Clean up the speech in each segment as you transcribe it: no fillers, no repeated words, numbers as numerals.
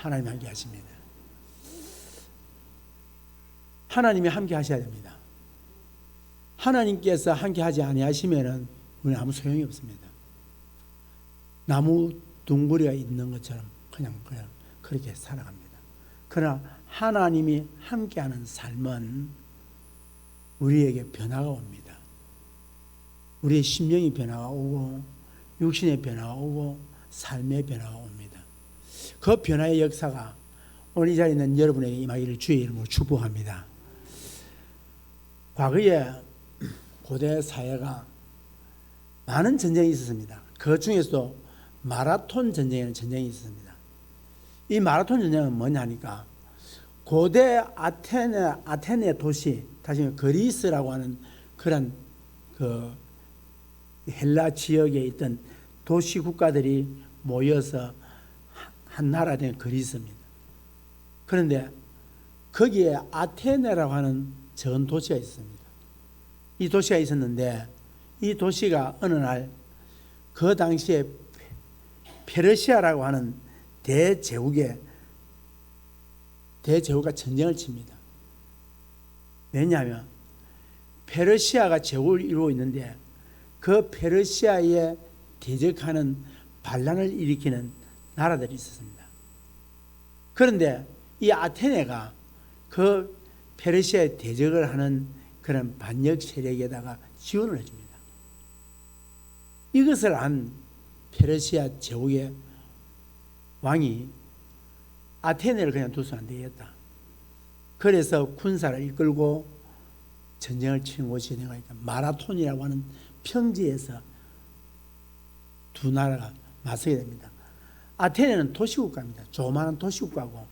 하나님이 함께 하십니다. 하나님이 함께 하셔야 됩니다. 하나님께서 함께 하지 아니하시면은 우리는 아무 소용이 없습니다. 나무 둥그리가 있는 것처럼 그냥 그렇게 살아갑니다. 그러나 하나님이 함께하는 삶은 우리에게 변화가 옵니다. 우리의 심령이 변화가 오고 육신의 변화가 오고 삶의 변화가 옵니다. 그 변화의 역사가 오늘 이 자리에 있는 여러분에게 임하기를 주의 이름으로 축복합니다. 과거에 고대 사회가 많은 전쟁이 있었습니다. 그 중에서도 마라톤 전쟁이라는 전쟁이 있었습니다. 이 마라톤 전쟁은 뭐냐니까 고대 아테네 도시, 다시 말해 그리스라고 하는 그런 그 헬라 지역에 있던 도시 국가들이 모여서 한 나라가 된 그리스입니다. 그런데 거기에 아테네라고 하는 전 도시가 있습니다. 이 도시가 있었는데 이 도시가 어느 날 그 당시에 페르시아라고 하는 대제국가 전쟁을 칩니다. 왜냐하면 페르시아가 제국을 이루고 있는데 그 페르시아에 대적하는 반란을 일으키는 나라들이 있었습니다. 그런데 이 아테네가 그 페르시아에 대적을 하는 그런 반역 세력에다가 지원을 해줍니다. 이것을 안 페르시아 제국의 왕이 아테네를 그냥 두서는 안 되겠다. 그래서 군사를 이끌고 전쟁을 치는 곳이 되니까 마라톤이라고 하는 평지에서 두 나라가 맞서게 됩니다. 아테네는 도시국가입니다. 조그마한 도시국가고,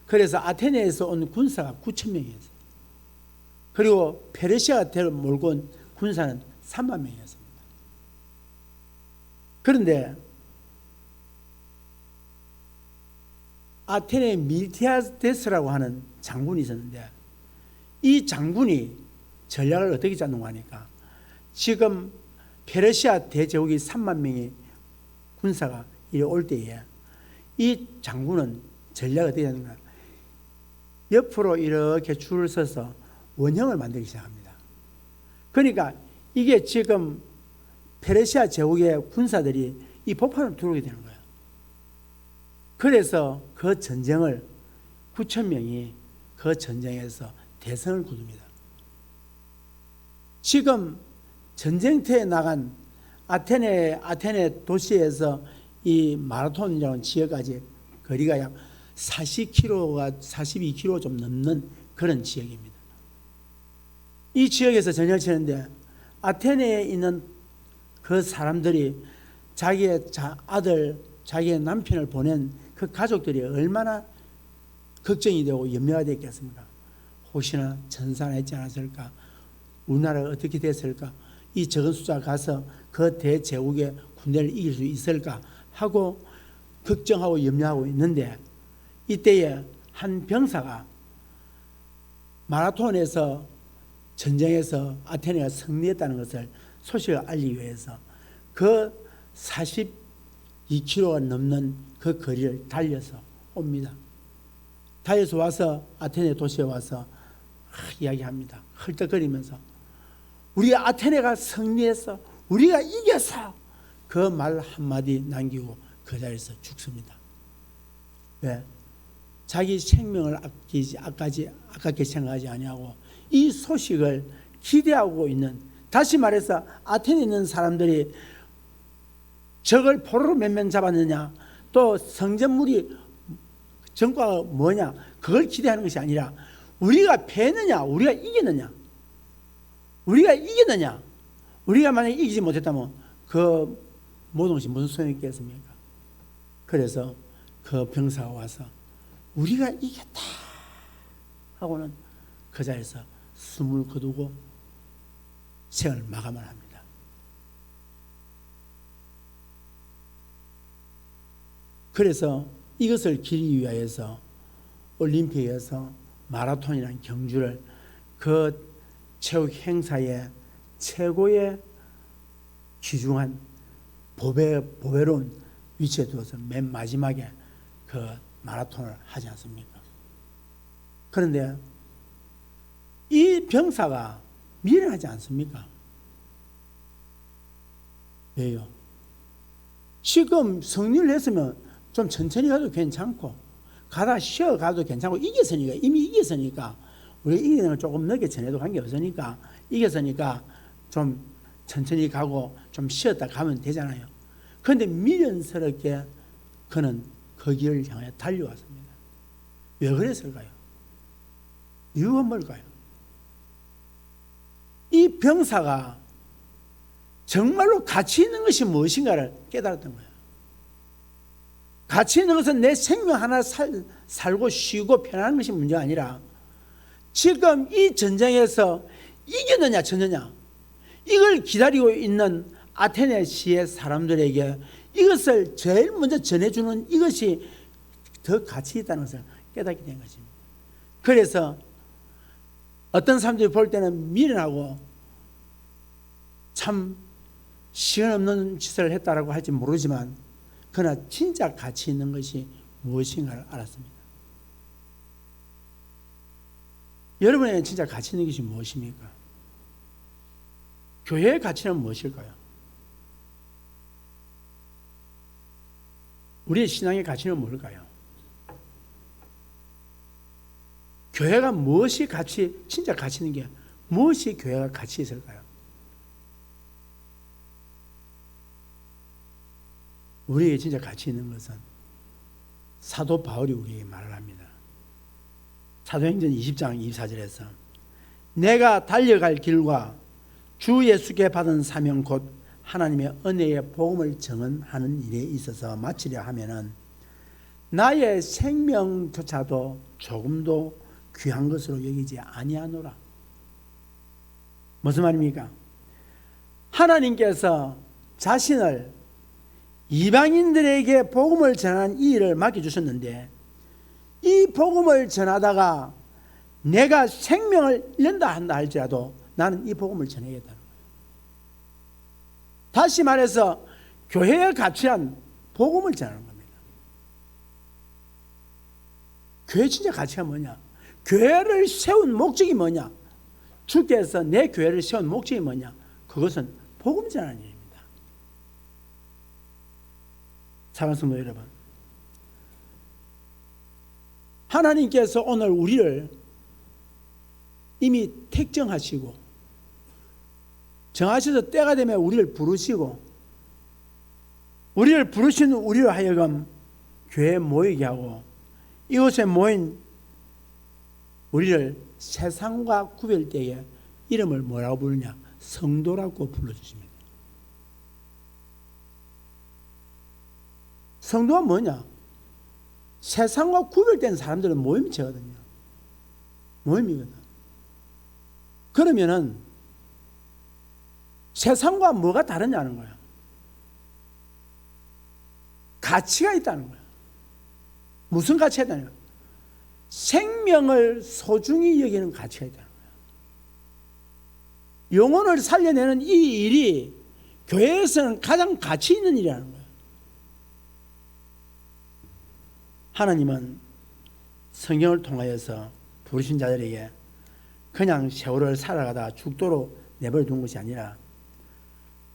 그래서 아테네에서 온 군사가 9,000명이었어요. 그리고 페르시아가 몰고 온 군사는 3만 명이었습니다. 그런데 아테네 밀티아데스라고 하는 장군이 있었는데 이 장군이 전략을 어떻게 짰는가 하니까 지금 페르시아 대제국이 3만 명의 군사가 이리 올 때에 이 장군은 전략을 어떻게 하는가, 옆으로 이렇게 줄을 서서 원형을 만들기 시작합니다. 그러니까 이게 지금 페르시아 제국의 군사들이 이 폭탄을 들어오게 되는 거예요. 그래서 그 전쟁을 9,000명이 그 전쟁에서 대성을 거둡니다. 지금 전쟁터에 나간 아테네 도시에서 이 마라톤이라는 지역까지 거리가 약 42km 좀 넘는 그런 지역입니다. 이 지역에서 전쟁을 치는데 아테네에 있는 그 사람들이 자기의 아들, 자기의 남편을 보낸 그 가족들이 얼마나 걱정이 되고 염려가 됐겠습니까? 혹시나 전사나 했지 않았을까? 우리나라가 어떻게 됐을까? 이 적은 숫자 가서 그 대제국의 군대를 이길 수 있을까? 하고 걱정하고 염려하고 있는데 이때에 한 병사가 마라톤에서 전쟁에서 아테네가 승리했다는 것을 소식을 알리기 위해서 그 42km가 넘는 그 거리를 달려서 옵니다. 달려서 와서 아테네 도시에 와서 이야기합니다. 헐떡거리면서 우리가 아테네가 승리했어, 우리가 이겼어, 그 말 한마디 남기고 그 자리에서 죽습니다. 왜? 자기 생명을 아깝게 생각하지 아니하고 이 소식을 기대하고 있는, 다시 말해서 아테네에 있는 사람들이 적을 포로로 몇 명 잡았느냐, 또 성전물이 전과가 뭐냐, 그걸 기대하는 것이 아니라 우리가 패느냐 우리가 이기느냐, 우리가 만약에 이기지 못했다면 그 모든 것이 무슨 소용이 있겠습니까? 그래서 그 병사가 와서 우리가 이겼다 하고는 그 자리에서 숨을 거두고 생을 마감을 합니다. 그래서 이것을 기리기 위하여서 올림픽에서 마라톤이라는 경주를 그 체육 행사의 최고의 귀중한 보배로운 위치에 두어서 맨 마지막에 그 마라톤을 하지 않습니까? 그런데 이 병사가 미련하지 않습니까? 왜요? 지금 승리를 했으면 좀 천천히 가도 괜찮고 가다 쉬어가도 괜찮고 이겼으니까, 이미 이겼으니까, 우리 이기는 걸 조금 늦게 전해도 관계없으니까 이겼으니까 좀 천천히 가고 좀 쉬었다 가면 되잖아요. 그런데 미련스럽게 그는 그 길을 향해 달려왔습니다. 왜 그랬을까요? 이유가 뭘까요? 이 병사가 정말로 가치 있는 것이 무엇인가를 깨달았던 거예요. 가치 있는 것은 내 생명 하나 살고 쉬고 편안한 것이 문제가 아니라 지금 이 전쟁에서 이겼느냐 졌느냐, 이걸 기다리고 있는 아테네 시의 사람들에게 이것을 제일 먼저 전해주는 이것이 더 가치 있다는 것을 깨닫게 된 것입니다. 그래서 어떤 사람들이 볼 때는 미련하고 참 시간 없는 짓을 했다라고 할지 모르지만 그러나 진짜 가치 있는 것이 무엇인가를 알았습니다. 여러분에게 진짜 가치 있는 것이 무엇입니까? 교회의 가치는 무엇일까요? 우리의 신앙의 가치는 뭘까요? 교회가 무엇이 진짜 가치 있는 게 무엇이 교회가 가치 있을까요? 우리에게 진짜 가치 있는 것은 사도 바울이 우리에게 말을 합니다. 사도행전 20장 24절에서 내가 달려갈 길과 주 예수께 받은 사명 곧 하나님의 은혜의 복음을 증언하는 일에 있어서 마치려 하면은 나의 생명조차도 조금도 귀한 것으로 여기지 아니하노라. 무슨 말입니까? 하나님께서 자신을 이방인들에게 복음을 전하는 이 일을 맡겨주셨는데 이 복음을 전하다가 내가 생명을 잃는다 한다 할지라도 나는 이 복음을 전해야겠다는 거예요. 다시 말해서 교회의 가치란 복음을 전하는 겁니다. 교회 진짜 가치가 뭐냐? 교회를 세운 목적이 뭐냐? 주께서 내 교회를 세운 목적이 뭐냐? 그것은 복음 전하는 일입니다. 사랑하는 성도 여러분, 하나님께서 오늘 우리를 이미 택정하시고 정하셔서 때가 되면 우리를 부르시고 우리를 부르신 우리로 하여금 교회에 모이게 하고 이곳에 모인 우리를 세상과 구별 때에 이름을 뭐라고 부르냐? 성도라고 불러주십니다. 성도가 뭐냐? 세상과 구별된 사람들은 모임체거든요. 모임이거든. 그러면은 세상과 뭐가 다르냐는 거야. 가치가 있다는 거야. 무슨 가치가 있다는 거야? 생명을 소중히 여기는 가치가 있다는 거야. 영혼을 살려내는 이 일이 교회에서는 가장 가치 있는 일이라는 거야. 하나님은 성경을 통하여서 부르신 자들에게 그냥 세월을 살아가다 죽도록 내버려 둔 것이 아니라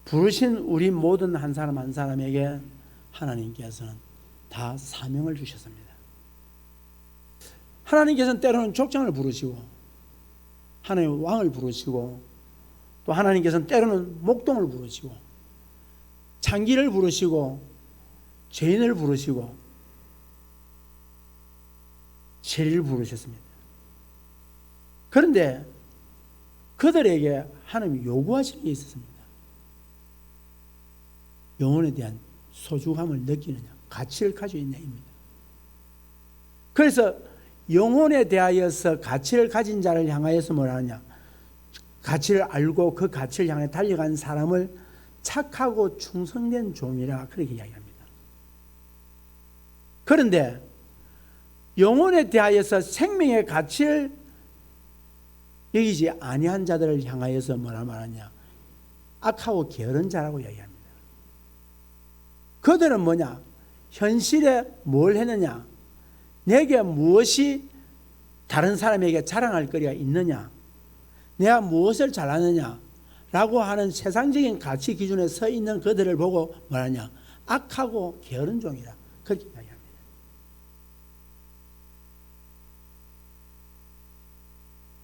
부르신 우리 모든 한 사람 한 사람에게 하나님께서는 다 사명을 주셨습니다. 하나님께서는 때로는 족장을 부르시고 하나님의 왕을 부르시고 또 하나님께서는 때로는 목동을 부르시고 창기를 부르시고 죄인을 부르시고 세리를 부르셨습니다. 그런데 그들에게 하나님이 요구하시는 게 있었습니다. 영혼에 대한 소중함을 느끼느냐, 가치를 가지고 있냐입니다. 그래서 영혼에 대하여서 가치를 가진 자를 향하여서 뭐라 하냐? 가치를 알고 그 가치를 향해 달려간 사람을 착하고 충성된 종이라 그렇게 이야기합니다. 그런데 영혼에 대하여서 생명의 가치를 여기지 아니한 자들을 향하여서 뭐라 말하냐? 악하고 게으른 자라고 이야기합니다. 그들은 뭐냐? 현실에 뭘 했느냐? 내게 무엇이 다른 사람에게 자랑할 거리가 있느냐, 내가 무엇을 잘하느냐 라고 하는 세상적인 가치 기준에 서 있는 그들을 보고 뭐하냐, 악하고 게으른 종이라 그렇게 이야기합니다.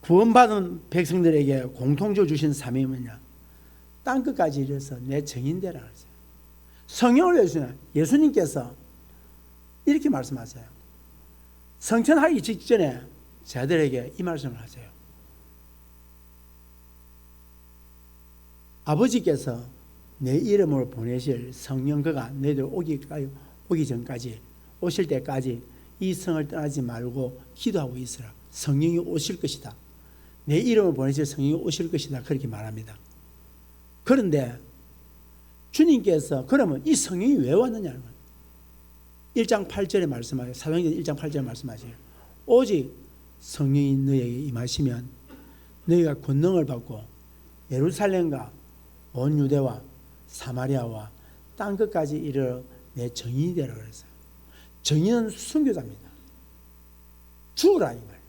구원받은 백성들에게 공통적으로 주신 사명이 뭐냐, 땅끝까지 이르러서 내 증인되라 그랬어요. 성령을 왜 주냐, 예수님께서 이렇게 말씀하세요. 성천하기 직전에 저들에게 이 말씀을 하세요. 아버지께서 내 이름으로 보내실 성령 그가 너희들 오기 전까지, 오실 때까지 이 성을 떠나지 말고 기도하고 있으라. 성령이 오실 것이다. 내 이름을 보내실 성령이 오실 것이다. 그렇게 말합니다. 그런데 주님께서 그러면 이 성령이 왜 왔느냐는 거예요. 1장 8절에 말씀하세요. 사도행전 1장 8절에 말씀하세요. 오직 성령이 너희에게 임하시면 너희가 권능을 받고 예루살렘과 온 유대와 사마리아와 땅끝까지 이르러 내 증인이 되라 그랬어요. 증인은 순교자입니다. 죽으라 이 말.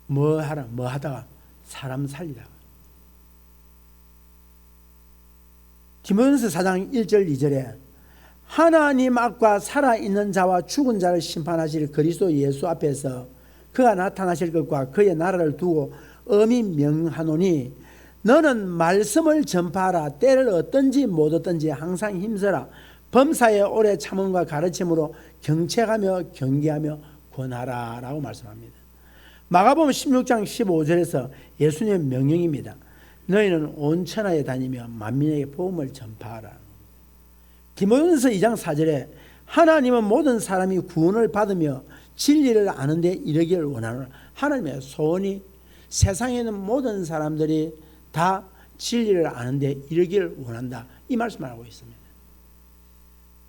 뭐 하다가 사람 살리다가. 디모데전서 4장 1절 2절에 하나님 앞과 살아있는 자와 죽은 자를 심판하실 그리스도 예수 앞에서 그가 나타나실 것과 그의 나라를 두고 엄히 명하노니 너는 말씀을 전파하라. 때를 얻든지 못 얻든지 항상 힘써라. 범사에 오래 참음과 가르침으로 경책하며 경계하며 권하라 라고 말씀합니다. 마가복음 16장 15절에서 예수님의 명령입니다. 너희는 온 천하에 다니며 만민에게 복음을 전파하라. 디모데전서 2장 4절에 하나님은 모든 사람이 구원을 받으며 진리를 아는 데 이르기를 원하노라. 하나님의 소원이 세상에 있는 모든 사람들이 다 진리를 아는 데 이르기를 원한다. 이 말씀을 하고 있습니다.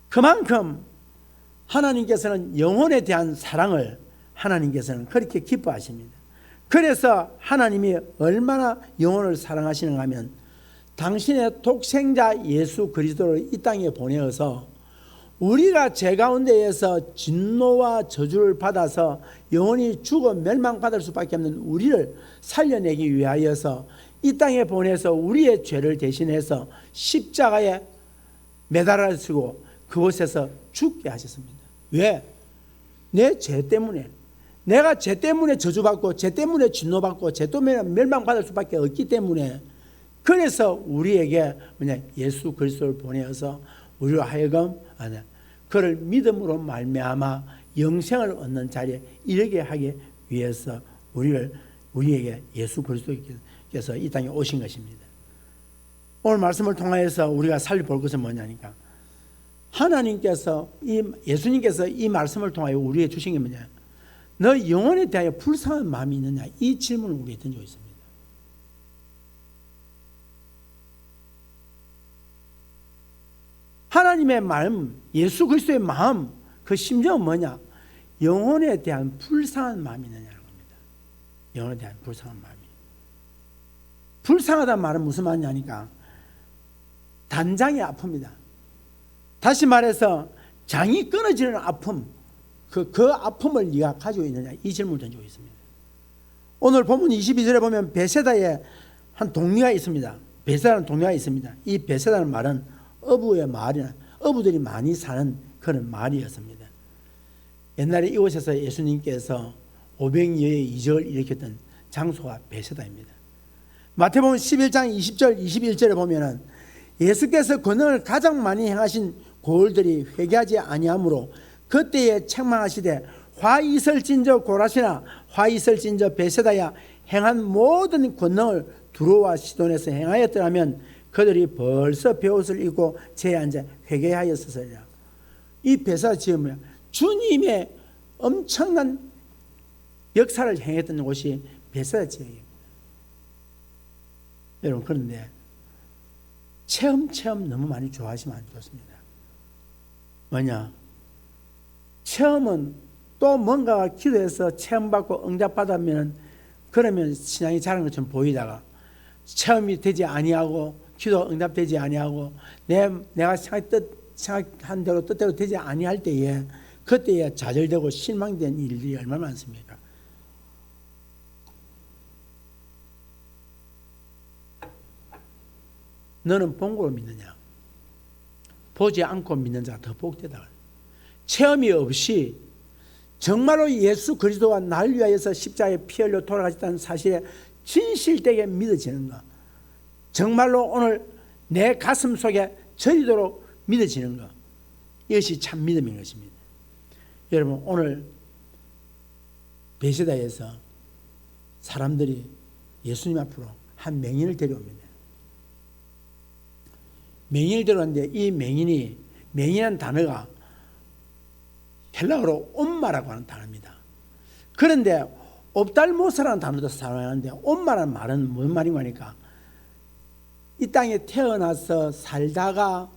그만큼 하나님께서는 영혼에 대한 사랑을 하나님께서는 그렇게 기뻐하십니다. 그래서 하나님이 얼마나 영혼을 사랑하시는가 하면 당신의 독생자 예수 그리스도를 이 땅에 보내어서 우리가 죄 가운데에서 진노와 저주를 받아서 영원히 죽어 멸망받을 수밖에 없는 우리를 살려내기 위하여서 이 땅에 보내서 우리의 죄를 대신해서 십자가에 매달아주고 그곳에서 죽게 하셨습니다. 왜? 내 죄 때문에, 내가 죄 때문에 저주받고 죄 때문에 진노받고 죄 때문에 멸망받을 수밖에 없기 때문에, 그래서 우리에게 예수 그리스도를 보내어서 우리로 하여금 그를 믿음으로 말미암아 영생을 얻는 자리에 이르게 하기 위해서 우리에게 예수 그리스도께서 이 땅에 오신 것입니다. 오늘 말씀을 통하여서 우리가 살펴볼 것은 뭐냐니까, 하나님께서 예수님께서 이 말씀을 통하여 우리에게 주신 게 뭐냐, 너 영혼에 대하여 불쌍한 마음이 있느냐, 이 질문을 우리에게 던지고 있습니다. 하나님의 마음, 예수 그리스도의 마음, 그 심정은 뭐냐? 영혼에 대한 불쌍한 마음이 있느냐는 겁니다. 영혼에 대한 불쌍한 마음이. 불쌍하다는 말은 무슨 말이냐니까, 단장이 아픕니다. 다시 말해서 장이 끊어지는 아픔, 그 아픔을 네가 가지고 있느냐, 이 질문을 던지고 있습니다. 오늘 본문 22절에 보면 베세다에 한 동네가 있습니다. 베세다는 동네가 있습니다. 이 베세다는 말은 어부의 마을이나 어부들이 많이 사는 그런 마을이었습니다. 옛날에 이곳에서 예수님께서 500여의 이적을 일으켰던 장소가 베세다입니다. 마태복음 11장 20절 21절에 보면은 예수께서 권능을 가장 많이 행하신 고을들이 회개하지 아니하므로 그때에 책망하시되 화 있을진저 고라시나 화 있을진저 베세다야 행한 모든 권능을 두로와 시돈에서 행하였더라면 그들이 벌써 베옷을 입고 제에 앉아 회개하였으리라. 이 베세다 지역은 주님의 엄청난 역사를 행했던 곳이 베세다 지역입니다. 여러분, 그런데 체험 너무 많이 좋아하시면 안 좋습니다. 뭐냐? 체험은 또 뭔가 기도해서 체험받고 응답받으면 그러면 신앙이 자란 것처럼 보이다가 체험이 되지 아니하고 기도 응답되지 아니하고 내가 생각한 대로 뜻대로 되지 아니할 때에 그때야 좌절되고 실망된 일들이 얼마나 많습니까? 너는 본 걸 믿느냐? 보지 않고 믿는 자가 더 복되다. 체험이 없이 정말로 예수 그리스도가 날 위하여서 십자가에 피 흘려 돌아가셨다는 사실에 진실되게 믿어지는 것, 정말로 오늘 내 가슴 속에 저리도록 믿어지는 것, 이것이 참 믿음인 것입니다. 여러분, 오늘 베세다에서 사람들이 예수님 앞으로 한 맹인을 데려옵니다. 맹인을 데려왔는데 이 맹인이라는 단어가 헬라어로 옴마라고 하는 단어입니다. 그런데 옵달모스라는 단어도 사용하는데 옴마라는 말은 무슨 말인가 하니까 이 땅에 태어나서 살다가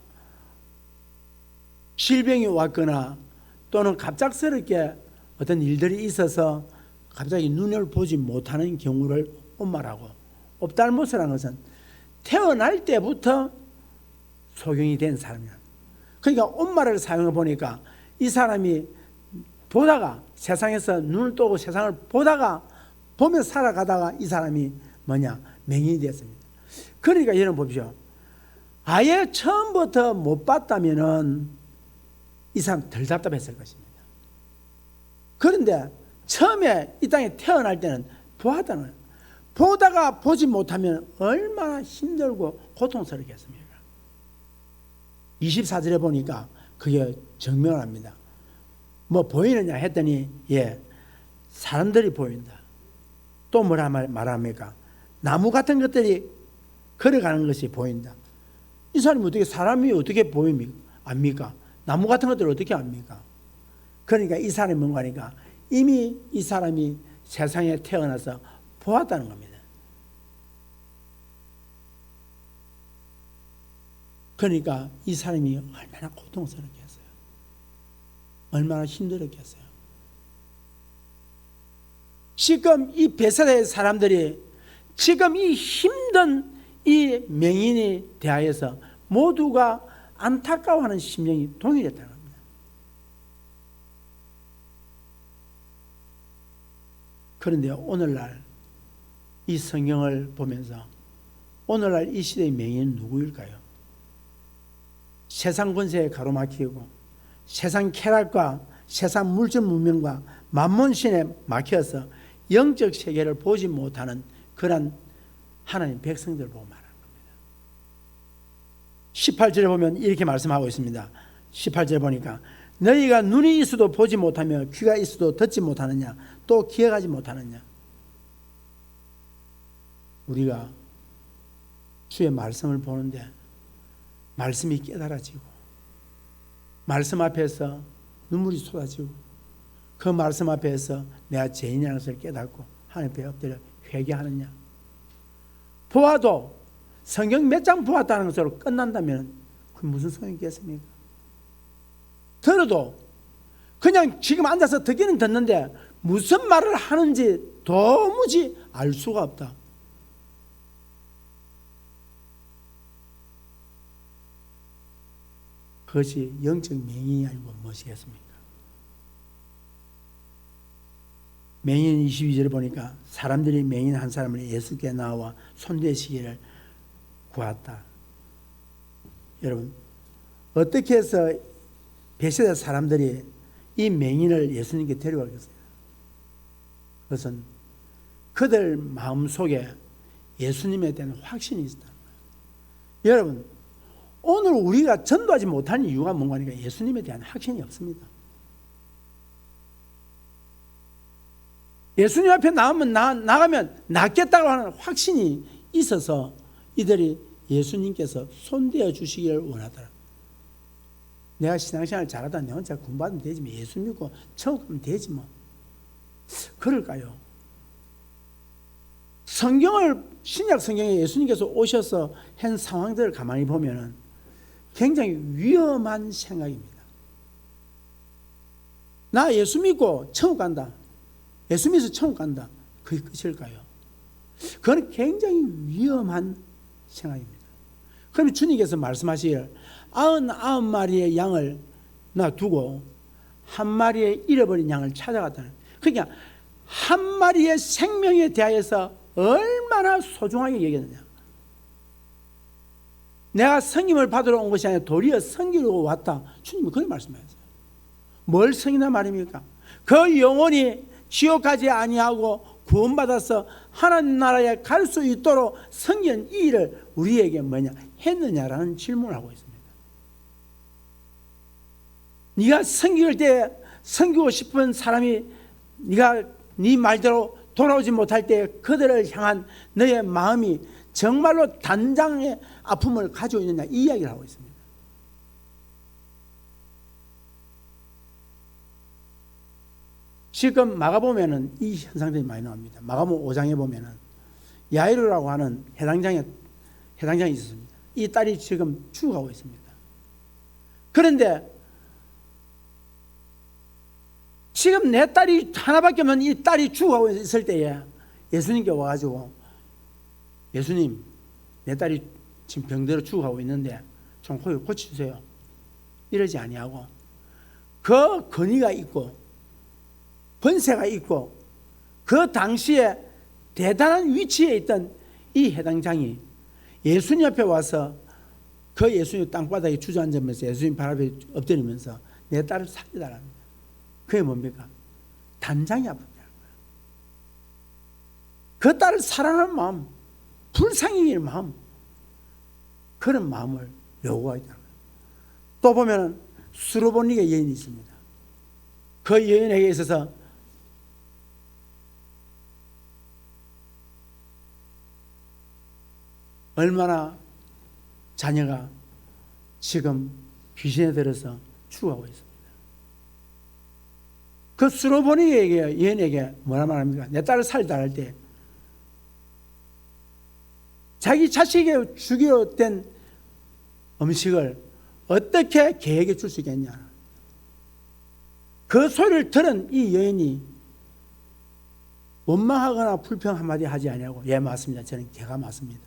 질병이 왔거나 또는 갑작스럽게 어떤 일들이 있어서 갑자기 눈을 보지 못하는 경우를 옴마라고, 옵달모스라는 것은 태어날 때부터 소경이 된 사람이야. 그러니까 옴마를 사용해 보니까 이 사람이 보다가 세상에서 눈을 뜨고 세상을 보며 살아가다가 이 사람이 맹인이 되었습니다. 그러니까 여러분 보십시오. 아예 처음부터 못 봤다면은 이 사람 덜 답답했을 것입니다. 그런데 처음에 이 땅에 태어날 때는 보았다는 거예요. 보다가 보지 못하면 얼마나 힘들고 고통스럽겠습니까? 24절에 보니까 그게 증명을 합니다. 뭐 보이느냐 했더니 사람들이 보인다. 또 뭐라 말합니까? 나무 같은 것들이 걸어가는 것이 보인다. 이 사람이 사람이 어떻게 보입니까? 압니까? 나무 같은 것들을 어떻게 압니까? 그러니까 이 사람이 뭔가 하니까 이미 이 사람이 세상에 태어나서 보았다는 겁니다. 그러니까 이 사람이 얼마나 고통스럽겠어요. 얼마나 힘들었겠어요. 지금 이 베세다의 사람들이 지금 이 힘든 이 맹인에 대하여서 모두가 안타까워하는 심정이 동일했다는 겁니다. 그런데 오늘날 이 성경을 보면서 오늘날 이 시대의 맹인은 누구일까요? 세상 권세에 가로막히고 세상 쾌락과 세상 물질 문명과 만몬신에 막혀서 영적 세계를 보지 못하는 그런 하나님 백성들을 보고 말하는 겁니다. 18절에 보면 이렇게 말씀하고 있습니다. 18절에 보니까 너희가 눈이 있어도 보지 못하며 귀가 있어도 듣지 못하느냐, 또 기억하지 못하느냐. 우리가 주의 말씀을 보는데 말씀이 깨달아지고 말씀 앞에서 눈물이 쏟아지고 그 말씀 앞에서 내가 죄인이라는 것을 깨닫고 하나님 앞에 엎드려 회개하느냐. 보아도 성경 몇 장 보았다는 것으로 끝난다면 그게 무슨 소용이 있겠습니까? 들어도 그냥 지금 앉아서 듣기는 듣는데 무슨 말을 하는지 도무지 알 수가 없다. 그것이 영적 맹인이 아니고 무엇이겠습니까? 맹인 22절에 보니까 사람들이 맹인 한 사람을 예수께 나와 손대시기를 구했다. 여러분, 어떻게 해서 베세다 사람들이 이 맹인을 예수님께 데려가겠어요? 그것은 그들 마음속에 예수님에 대한 확신이 있었다는 거예요. 여러분, 오늘 우리가 전도하지 못하는 이유가 뭔가 하니까 예수님에 대한 확신이 없습니다. 예수님 앞에 나가면 낫겠다고 하는 확신이 있어서 이들이 예수님께서 손대어 주시기를 원하더라. 내가 신앙생활 잘하다 내 혼자 군받으면 되지 뭐. 예수 믿고 천국 가면 되지 뭐. 그럴까요? 신약 성경에 예수님께서 오셔서 한 상황들을 가만히 보면은 굉장히 위험한 생각입니다. 나 예수 믿고 천국 간다. 예수 믿어서 천국 간다. 그게 끝일까요? 그건 굉장히 위험한 생각입니다. 그럼 주님께서 말씀하시기를 99마리의 양을 놔두고 한 마리의 잃어버린 양을 찾아갔다는. 그러니까 한 마리의 생명에 대하여서 얼마나 소중하게 여겼느냐. 내가 성김을 받으러 온 것이 아니라 도리어 섬기려고 왔다. 주님은 그렇게 말씀하셨어요. 뭘 성이나 말입니까? 그 영혼이 지옥 가지 아니하고 구원받아서 하나님 나라에 갈 수 있도록 섬긴 이 일을 우리에게 뭐냐 했느냐라는 질문을 하고 있습니다. 네가 섬길 때 섬기고 싶은 사람이 네가 네 말대로 돌아오지 못할 때 그들을 향한 너의 마음이 정말로 단장의 아픔을 가지고 있느냐 이 이야기를 하고 있습니다. 지금 마가복음에는 이 현상들이 많이 나옵니다. 마가복음 5장에 보면은 야이로라고 하는 해당장이 있었습니다. 이 딸이 지금 죽어가고 있습니다. 그런데 지금 내 딸이 하나밖에 없는 이 딸이 죽어가고 있을 때에 예수님께 와가지고 예수님, 내 딸이 지금 병대로 죽어가고 있는데 좀 고쳐주세요. 이러지 아니하고 그 권위가 있고 권세가 있고 그 당시에 대단한 위치에 있던 이 해당장이 예수님 앞에 와서 그 예수님 땅바닥에 주저앉으면서 예수님 발 앞에 엎드리면서 내 딸을 살려달라는 거예요. 그게 뭡니까? 단장이 아픈 거예요. 그 딸을 사랑하는 마음, 불쌍히 여기는 마음, 그런 마음을 요구하고 있다는 거예요. 또 보면 수로보니게 여인이 있습니다. 그 여인에게 있어서 얼마나 자녀가 지금 귀신에 들어서 죽어가고 있습니다. 그 수로보니게 여인에게 뭐라 말합니까? 내 딸을 살리다 할 때 자기 자식에게 주기로 된 음식을 어떻게 계획해 줄 수 있겠냐. 그 소리를 들은 이 여인이 원망하거나 불평 한마디 하지 아니하고 예 맞습니다. 저는 개가 맞습니다.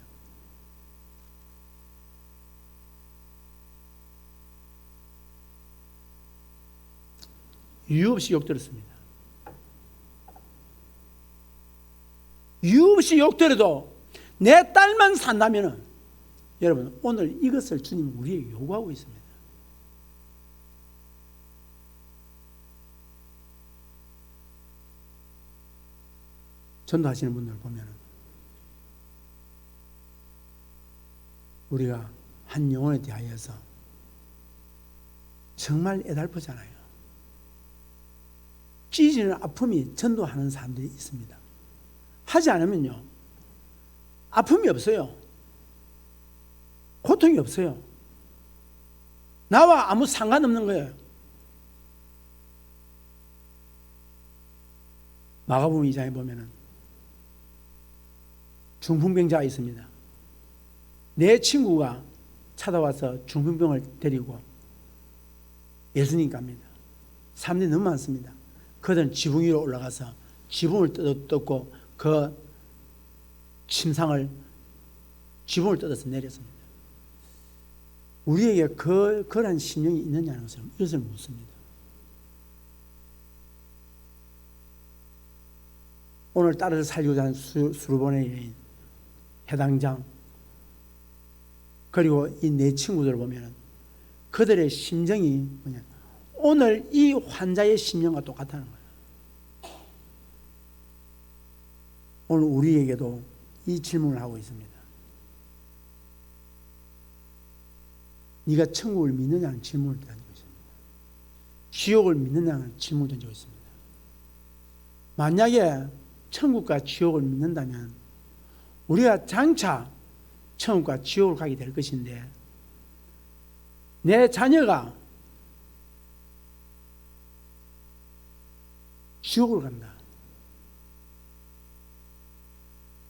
이유 없이 욕들었습니다. 이유 없이 욕들어도 내 딸만 산다면은 여러분 오늘 이것을 주님은 우리에게 요구하고 있습니다. 전도하시는 분들 보면은 우리가 한 영혼에 대하여서 정말 애달프잖아요. 찢어지는 아픔이 전도하는 사람들이 있습니다. 하지 않으면요 아픔이 없어요. 고통이 없어요. 나와 아무 상관없는 거예요. 마가복음 2장에 보면은 중풍병자가 있습니다. 내 친구가 찾아와서 중풍병을 데리고 예수님 갑니다. 사람들이 너무 많습니다. 그들은 지붕 위로 올라가서 지붕을 뜯고 그 침상을 지붕을 뜯어서 내렸습니다. 우리에게 그런 심령이 있느냐는 것을 이것을 묻습니다. 오늘 딸을 살리고자 하는 수르본의 여인, 해당장, 그리고 이 네 친구들을 보면 그들의 심정이 뭐냐? 오늘 이 환자의 심령과 똑같다는 거예요. 오늘 우리에게도 이 질문을 하고 있습니다. 네가 천국을 믿느냐는 질문을 던지고 있습니다. 지옥을 믿느냐는 질문을 던지고 있습니다. 만약에 천국과 지옥을 믿는다면 우리가 장차 천국과 지옥을 가게 될 것인데 내 자녀가 지옥을 간다.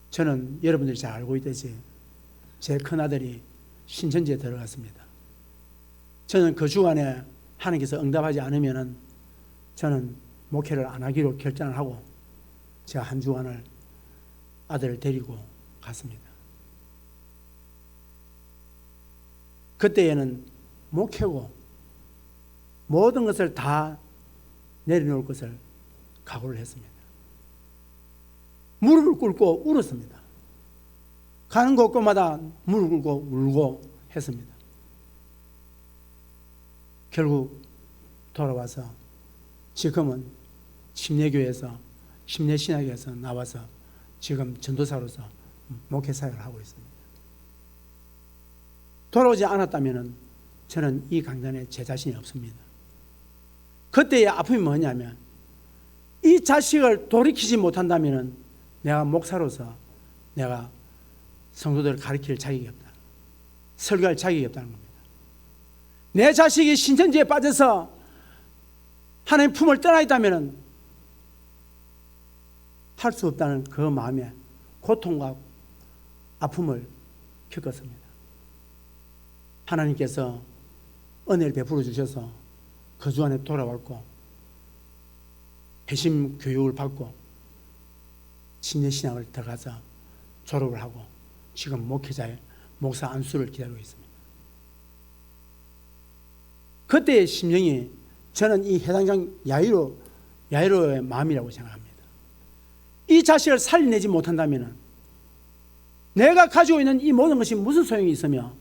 저는 여러분들이 잘 알고 있듯이 제 큰아들이 신천지에 들어갔습니다. 저는 그 주간에 하나님께서 응답하지 않으면 저는 목회를 안 하기로 결정을 하고 제가 한 주간을 아들을 데리고 갔습니다. 그때에는 목회고 모든 것을 다 내려놓을 것을 각오를 했습니다. 무릎을 꿇고 울었습니다. 가는 곳마다 무릎을 꿇고 울고 했습니다. 결국 돌아와서 지금은 침례교회에서 침례신학에서 나와서 지금 전도사로서 목회사역을 하고 있습니다. 돌아오지 않았다면 저는 이 강단에 제 자신이 없습니다. 그때의 아픔이 뭐냐면 이 자식을 돌이키지 못한다면 내가 목사로서 내가 성도들을 가르칠 자격이 없다. 설교할 자격이 없다는 겁니다. 내 자식이 신천지에 빠져서 하나님 품을 떠나 있다면 할 수 없다는 그 마음에 고통과 아픔을 겪었습니다. 하나님께서 은혜를 베풀어 주셔서 그 주 안에 돌아왔고 회심 교육을 받고 침례신학을 들어가서 졸업을 하고 지금 목회자의 목사 안수를 기다리고 있습니다. 그때의 심정이 저는 이 해당장 야이로의 마음이라고 생각합니다. 이 자식을 살려내지 못한다면 내가 가지고 있는 이 모든 것이 무슨 소용이 있으며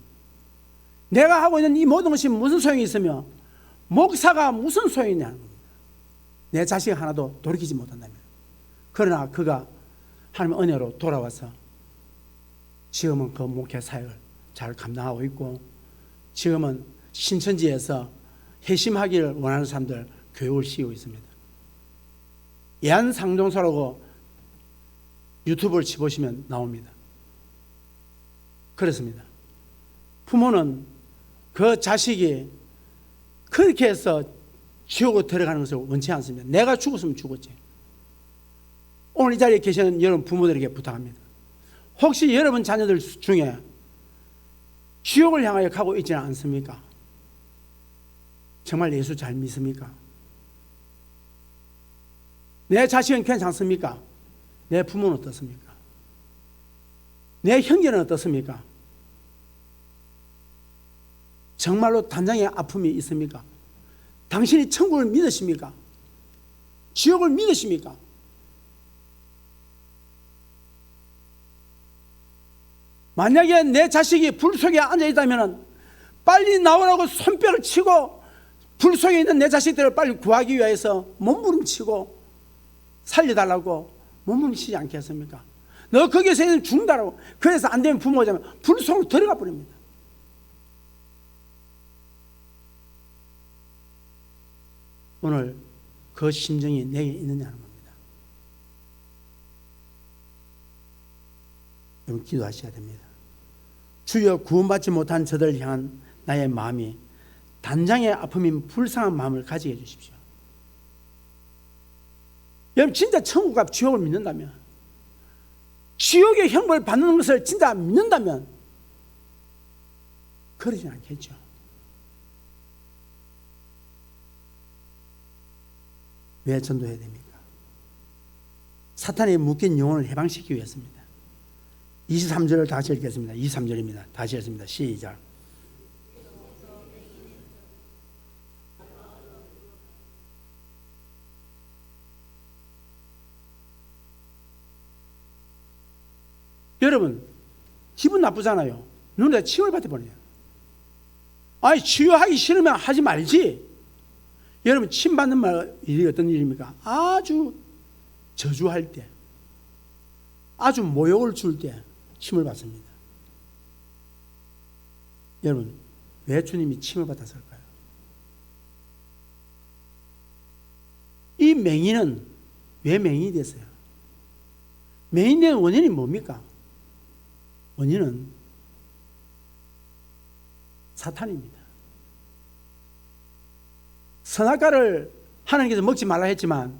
내가 하고 있는 이 모든 것이 무슨 소용이 있으며 목사가 무슨 소용이 있냐는 겁니다. 내 자식 하나도 돌이키지 못한다면. 그러나 그가 하나님의 은혜로 돌아와서 지금은 그 목회 사역을 잘 감당하고 있고 지금은 신천지에서 회심하기를 원하는 사람들 교육을 시키고 있습니다. 예한상종소라고 유튜브를 치보시면 나옵니다. 그렇습니다. 부모는 그 자식이 그렇게 해서 지옥으로 들어가는 것을 원치 않습니다. 내가 죽었으면 죽었지. 오늘 이 자리에 계시는 여러분 부모들에게 부탁합니다. 혹시 여러분 자녀들 중에 지옥을 향하여 가고 있지는 않습니까? 정말 예수 잘 믿습니까? 내 자식은 괜찮습니까? 내 부모는 어떻습니까? 내 형제는 어떻습니까? 정말로 단장의 아픔이 있습니까? 당신이 천국을 믿으십니까? 지옥을 믿으십니까? 만약에 내 자식이 불 속에 앉아 있다면 빨리 나오라고 손뼉을 치고 불 속에 있는 내 자식들을 빨리 구하기 위해서 몸부림치고 살려달라고 몸부림치지 않겠습니까? 너 거기에서 있는 죽는다라고. 그래서 안 되면 부모가 되면 불 속으로 들어가 버립니다. 오늘 그 심정이 내게 있느냐는 겁니다. 여러분 기도하셔야 됩니다. 주여 구원받지 못한 저들을 향한 나의 마음이 단장의 아픔인 불쌍한 마음을 가지게 해주십시오. 여러분 진짜 천국과 지옥을 믿는다면 지옥의 형벌을 받는 것을 진짜 믿는다면 그러진 않겠죠. 왜 전도해야 됩니까? 사탄에 묶인 영혼을 해방시키기 위해서입니다. 23절을 다시 읽겠습니다. 23절입니다. 다시 읽습니다. 시작. 여러분 기분 나쁘잖아요. 눈에 치유를 받아버려요. 아니 치유하기 싫으면 하지 말지. 여러분 침 받는 일이 어떤 일입니까? 아주 저주할 때, 아주 모욕을 줄 때 침을 받습니다. 여러분 왜 주님이 침을 받았을까요? 이 맹인은 왜 맹인이 됐어요? 맹인이 된 원인이 뭡니까? 원인은 사탄입니다. 선악과를 하나님께서 먹지 말라 했지만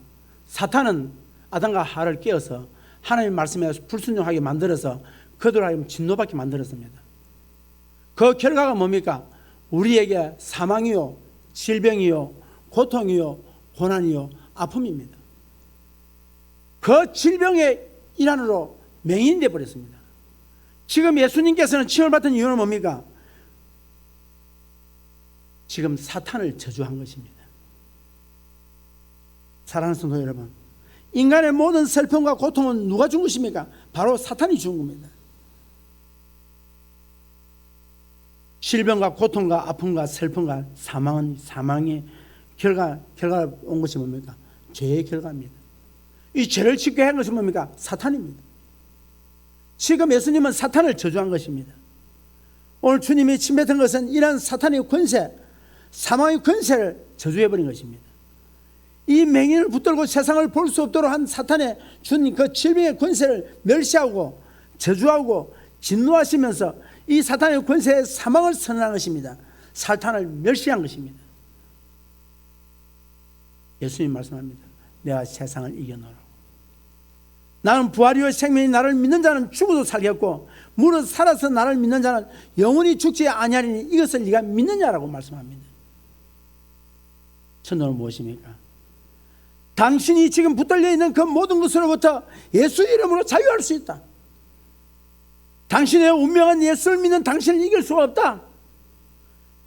사탄은 아담과 하와를 깨어서 하나님의 말씀에 불순종하게 만들어서 그들을 하여금 진노받게 만들었습니다. 그 결과가 뭡니까? 우리에게 사망이요, 질병이요, 고통이요, 고난이요, 아픔입니다. 그 질병의 일환으로 맹인이 되어버렸습니다. 지금 예수님께서는 침을 받은 이유는 뭡니까? 지금 사탄을 저주한 것입니다. 사랑하는 성도 여러분, 인간의 모든 슬픔과 고통은 누가 준 것입니까? 바로 사탄이 준 겁니다. 질병과 고통과 아픔과 슬픔과 사망의 결과가 온 것이 뭡니까? 죄의 결과입니다. 이 죄를 짓게 한 것이 뭡니까? 사탄입니다. 지금 예수님은 사탄을 저주한 것입니다. 오늘 주님이 침뱉은 것은 이러한 사탄의 권세, 사망의 권세를 저주해버린 것입니다. 이 맹인을 붙들고 세상을 볼 수 없도록 한 사탄의 준 그 질병의 권세를 멸시하고 저주하고 진노하시면서 이 사탄의 권세에 사망을 선언한 것입니다. 사탄을 멸시한 것입니다. 예수님 말씀합니다. 내가 세상을 이겨노라. 나는 부활이요 생명이, 나를 믿는 자는 죽어도 살겠고 무릇 살아서 나를 믿는 자는 영원히 죽지 아니하리니 이것을 네가 믿느냐라고 말씀합니다. 천도는 무엇입니까? 당신이 지금 붙들려 있는 그 모든 것으로부터 예수 이름으로 자유할 수 있다. 당신의 운명은 예수를 믿는 당신을 이길 수가 없다.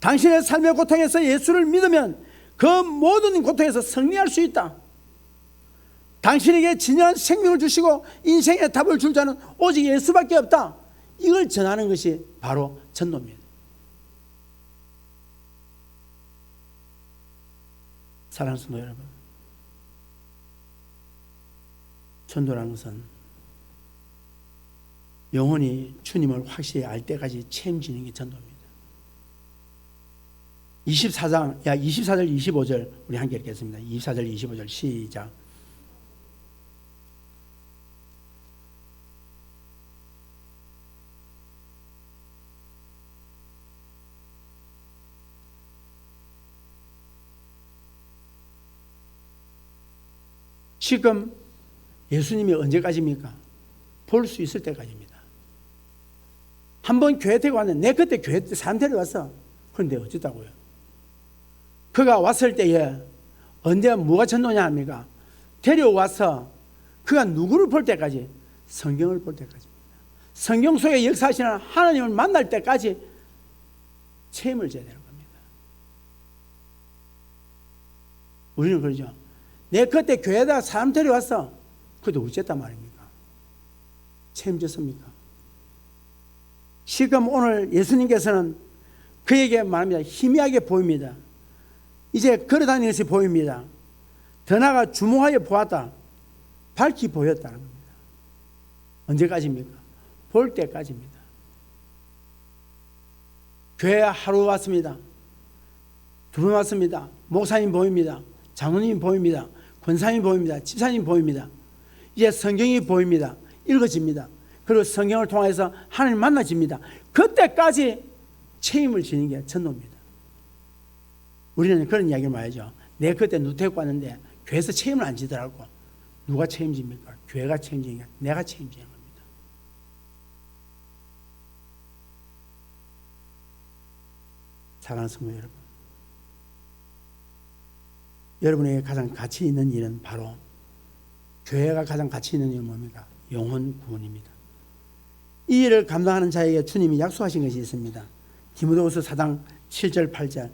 당신의 삶의 고통에서 예수를 믿으면 그 모든 고통에서 승리할 수 있다. 당신에게 진정한 생명을 주시고 인생의 답을 줄 자는 오직 예수밖에 없다. 이걸 전하는 것이 바로 전도입니다. 사랑하는 성도 여러분, 전도라는 것은 영혼이 주님을 확실히 알 때까지 책임지는 게 전도입니다. 24절 25절 우리 함께 읽겠습니다. 24절 25절 시작. 지금 예수님이 언제까지입니까? 볼 수 있을 때까지입니다. 한번 교회 데리고 왔는데, 내 그때 교회 때 사람 데려왔어. 그런데 어쨌다고요? 그가 왔을 때에 언제 뭐가 전도냐 합니까? 데려와서 그가 누구를 볼 때까지? 성경을 볼 때까지입니다. 성경 속에 역사하시는 하나님을 만날 때까지 체험을 줘야 되는 겁니다. 우리는 그러죠. 내 그때 교회에다 사람 데려왔어. 그래도 어쨌단 말입니까? 책임졌습니까? 지금 오늘 예수님께서는 그에게 말합니다. 희미하게 보입니다. 이제 걸어다니는 것이 보입니다. 더 나아가 주목하여 보았다. 밝히 보였다는 겁니다. 언제까지입니까? 볼 때까지입니다. 교회에 하루 왔습니다. 두 번 왔습니다. 목사님 보입니다. 장로님 보입니다. 권사님 보입니다. 집사님 보입니다. 이제 성경이 보입니다. 읽어집니다. 그리고 성경을 통해서 하나님 만나집니다. 그때까지 책임을 지는 게 전도입니다. 우리는 그런 이야기를 말하죠. 내 그때 누태고 왔는데 교회에서 책임을 안 지더라고. 누가 책임집니까? 교회가 책임지는 게 내가 책임지는 겁니다. 사랑하는 성도 여러분, 여러분에게 가장 가치 있는 일은 바로, 교회가 가장 가치 있는 일은 뭡니까? 영혼 구원입니다. 이 일을 감당하는 자에게 주님이 약속하신 것이 있습니다. 디모데후서 4장 7절 8절.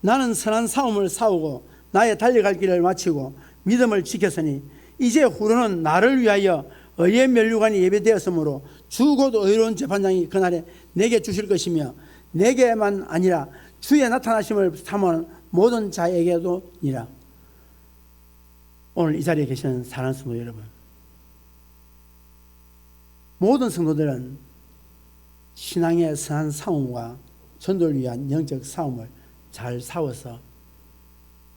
나는 선한 싸움을 싸우고 나의 달려갈 길을 마치고 믿음을 지켰으니 이제 후로는 나를 위하여 의의 면류관이 예배되었으므로 주 곧 의로운 재판장이 그날에 내게 주실 것이며 내게만 아니라 주의 나타나심을 사모하는 모든 자에게도니라. 오늘 이 자리에 계시는 사랑하는 성도 여러분, 모든 성도들은 신앙의 선한 싸움과 전도를 위한 영적 싸움을 잘 싸워서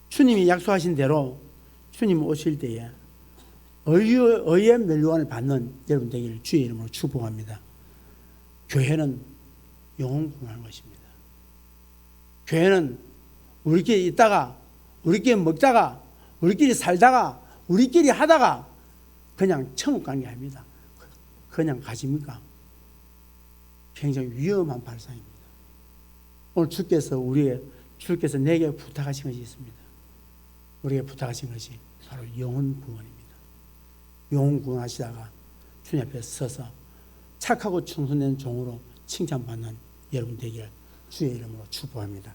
주님이 약속하신 대로 주님 오실 때에 의의 멸류관을 받는 여러분 되기를 주의 이름으로 축복합니다. 교회는 영혼 구원하는 것입니다. 교회는 우리끼리 있다가, 우리끼리 먹다가, 우리끼리 살다가, 우리끼리 하다가 그냥 천국 가는 게 아닙니다. 그냥 가십니까? 굉장히 위험한 발상입니다. 오늘 주께서 내게 부탁하신 것이 있습니다. 우리에게 부탁하신 것이 바로 영혼 구원입니다. 영혼 구원하시다가 주님 앞에 서서 착하고 충성된 종으로 칭찬받는 여러분 되기를 주의 이름으로 축복합니다.